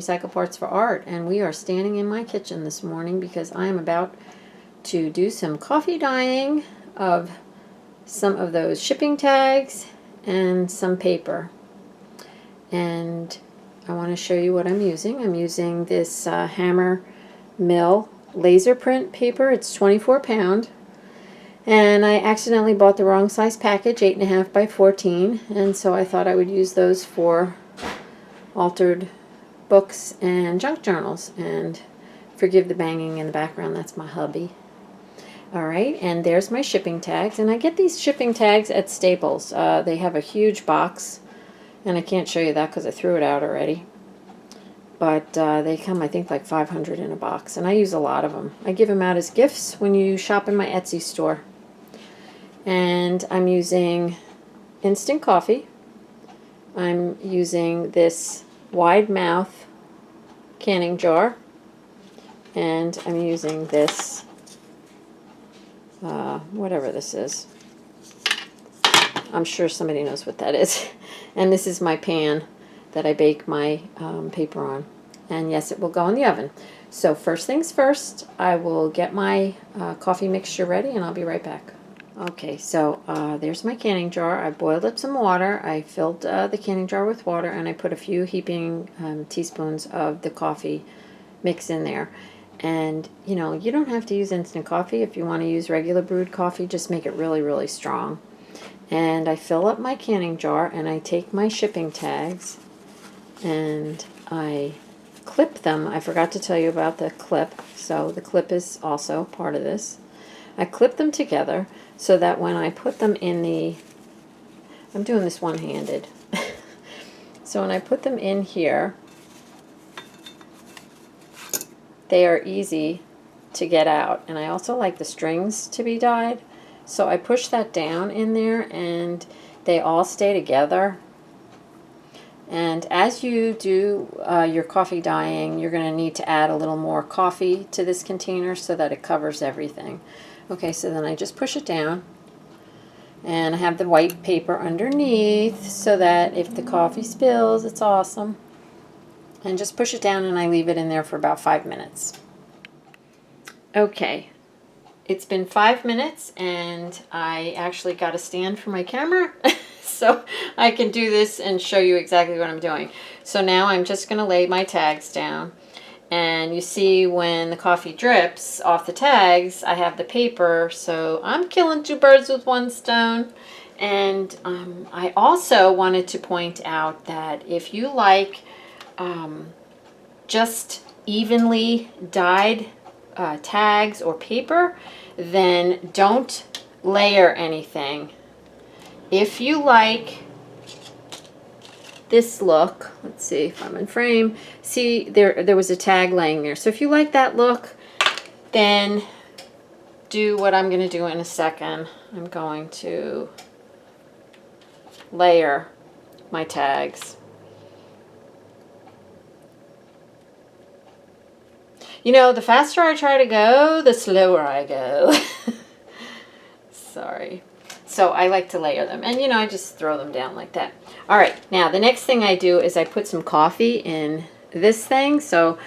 recycle parts for art. And we are standing in my kitchen this morning because I am about to do some coffee dyeing of some of those shipping tags and some paper. And I want to show you what I'm using. I'm using this Hammer Mill laser print paper. It's 24 pound. And I accidentally bought the wrong size package, 8.5 by 14. And so I thought I would use those for altered books and junk journals. And forgive the banging in the background, that's my hubby. Alright, and there's my shipping tags. And I get these shipping tags at Staples. They have a huge box. And I can't show you that because I threw it out already. But they come, I think, like 500 in a box. And I use a lot of them. I give them out as gifts when you shop in my Etsy store. And I'm using instant coffee. I'm using this wide mouth canning jar. And I'm using this, whatever this is. I'm sure somebody knows what that is. And this is my pan that I bake my paper on. And yes, it will go in the oven. So first things first, I will get my coffee mixture ready and I'll be right back. Okay, so there's my canning jar. I boiled up some water. I filled the canning jar with water and I put a few heaping teaspoons of the coffee mix in there. And, you know, you don't have to use instant coffee. If you want to use regular brewed coffee, just make it really, really strong. And I fill up my canning jar and I take my shipping tags and I clip them. I forgot to tell you about the clip, so the clip is also part of this. I clip them together so that when I put them in the, I'm doing this one-handed, so when I put them in here, they are easy to get out. And I also like the strings to be dyed. So I push that down in there and they all stay together. And as you do your coffee dyeing, you're going to need to add a little more coffee to this container so that it covers everything. Okay, so then I just push it down. And I have the white paper underneath so that if the coffee spills, it's awesome. And just push it down and I leave it in there for about 5 minutes. Okay. It's been 5 minutes and I actually got a stand for my camera so I can do this and show you exactly what I'm doing. So now I'm just going to lay my tags down and you see when the coffee drips off the tags I have the paper, so I'm killing two birds with one stone. And I also wanted to point out that if you like just evenly dyed tags or paper, then don't layer anything. If you like this look, let's see if I'm in frame, see there was a tag laying there. So if you like that look, then do what I'm going to do in a second. I'm going to layer my tags. You know, the faster I try to go, the slower I go. Sorry. So I like to layer them. And, you know, I just throw them down like that. All right. Now, the next thing I do is I put some coffee in this thing. So,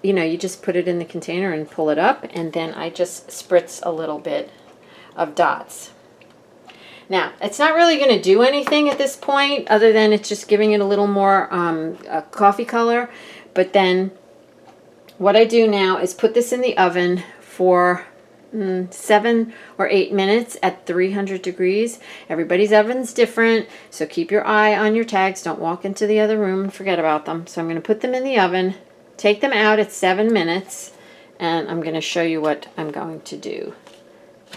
you know, you just put it in the container and pull it up. And then I just spritz a little bit of dots. Now, it's not really going to do anything at this point other than it's just giving it a little more coffee color. But then what I do now is put this in the oven for 7 or 8 minutes at 300 degrees. Everybody's oven's different, so keep your eye on your tags. Don't walk into the other room and forget about them. So I'm going to put them in the oven, take them out at 7 minutes, and I'm going to show you what I'm going to do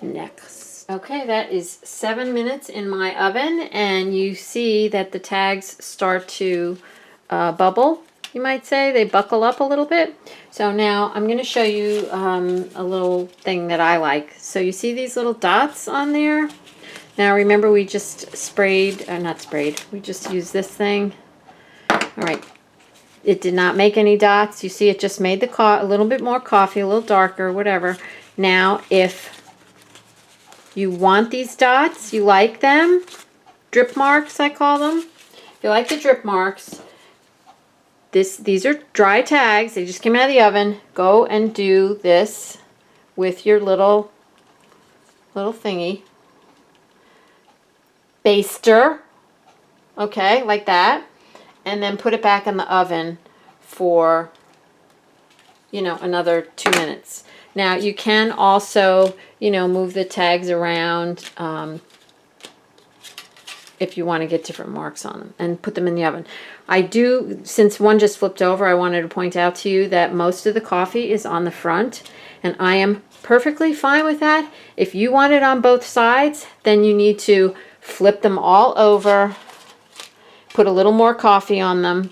next. Okay, that is 7 minutes in my oven, and you see that the tags start to bubble. You might say they buckle up a little bit. So now I'm going to show you a little thing that I like. So you see these little dots on there? Now remember we just sprayed, not sprayed, we just used this thing. All right, it did not make any dots. You see it just made the a little bit more coffee, a little darker, whatever. Now if you want these dots, you like them, drip marks I call them. If you like the drip marks, these are dry tags. They just came out of the oven. Go and do this with your little thingy. Baster. Okay, like that. And then put it back in the oven for, you know, another 2 minutes. Now you can also, you know, move the tags around if you want to get different marks on them, and put them in the oven. I do, since one just flipped over, I wanted to point out to you that most of the coffee is on the front, and I am perfectly fine with that. If you want it on both sides, then you need to flip them all over, put a little more coffee on them,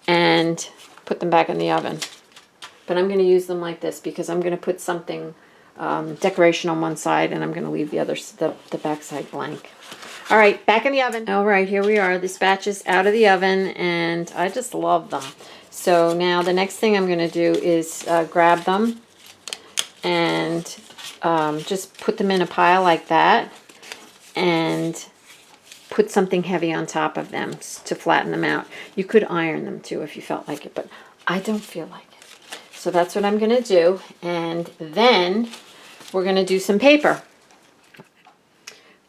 and put them back in the oven. But I'm going to use them like this because I'm going to put something, decoration on one side, and I'm going to leave the back side blank. All right, back in the oven. All right, here we are. This batch is out of the oven, and I just love them. So now the next thing I'm going to do is grab them and just put them in a pile like that, and put something heavy on top of them to flatten them out. You could iron them too if you felt like it, but I don't feel like it. So that's what I'm going to do, and then we're going to do some paper.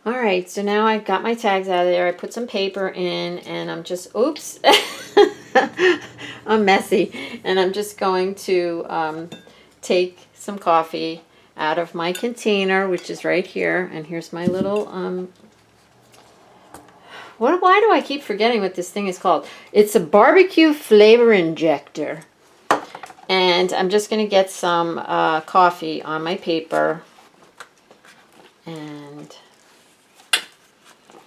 All right, so now I've got my tags out of there. I put some paper in, and I'm just, oops, I'm messy. And I'm just going to take some coffee out of my container, which is right here. And here's my little, why do I keep forgetting what this thing is called? It's a barbecue flavor injector. And I'm just going to get some coffee on my paper, and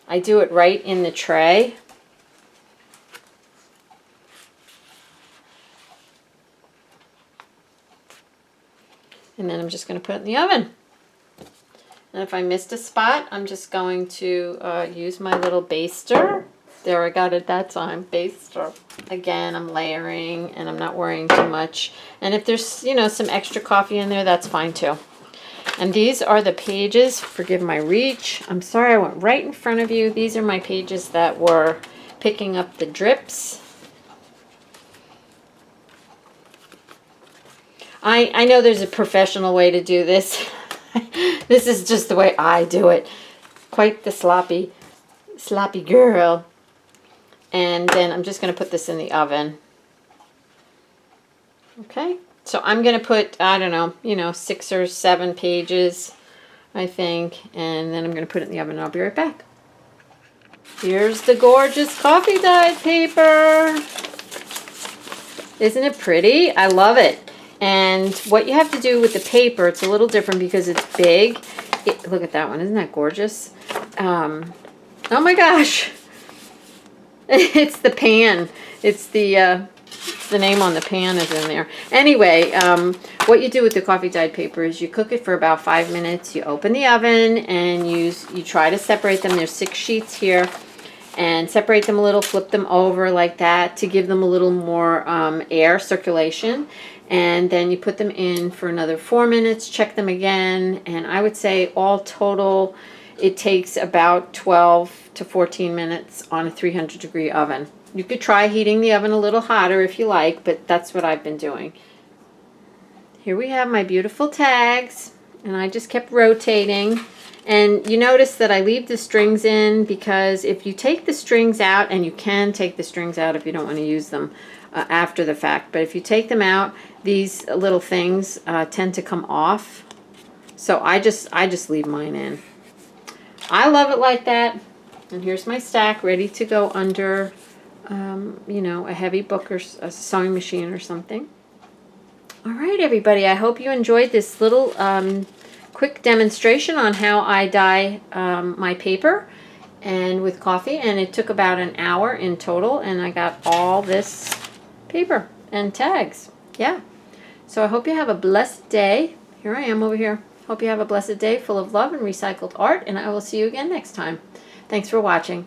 I do it right in the tray. And then I'm just going to put it in the oven. And if I missed a spot, I'm just going to use my little baster. There, I got it that time, baster. Again, I'm layering, and I'm not worrying too much. And if there's, you know, some extra coffee in there, that's fine too. And these are the pages, forgive my reach. I'm sorry I went right in front of you. These are my pages that were picking up the drips. I know there's a professional way to do this. This is just the way I do it. Quite the sloppy girl. And then I'm just going to put this in the oven. Okay. So I'm going to put, I don't know, you know, 6 or 7 pages, I think. And then I'm going to put it in the oven, and I'll be right back. Here's the gorgeous coffee dyed paper. Isn't it pretty? I love it. And what you have to do with the paper, it's a little different because it's big. Look at that one. Isn't that gorgeous? Oh my gosh. It's the pan. It's the name on the pan is in there. Anyway, what you do with the coffee dyed paper is you cook it for about 5 minutes. You open the oven, and you try to separate them. There's 6 sheets here, and separate them a little, flip them over like that to give them a little more air circulation. And then you put them in for another 4 minutes, check them again, and I would say all total it takes about 12 to 14 minutes on a 300-degree oven. You could try heating the oven a little hotter if you like, but that's what I've been doing. Here we have my beautiful tags, and I just kept rotating. And you notice that I leave the strings in because if you take the strings out, and you can take the strings out if you don't want to use them after the fact, but if you take them out, these little things tend to come off. So I just leave mine in. I love it like that. And here's my stack ready to go under you know, a heavy book or a sewing machine or something. All right, everybody, I hope you enjoyed this little quick demonstration on how I dye my paper and with coffee, and it took about an hour in total, and I got all this paper and tags. Yeah, so I hope you have a blessed day. Here I am over here. Hope you have a blessed day full of love and recycled art, and I will see you again next time. Thanks for watching.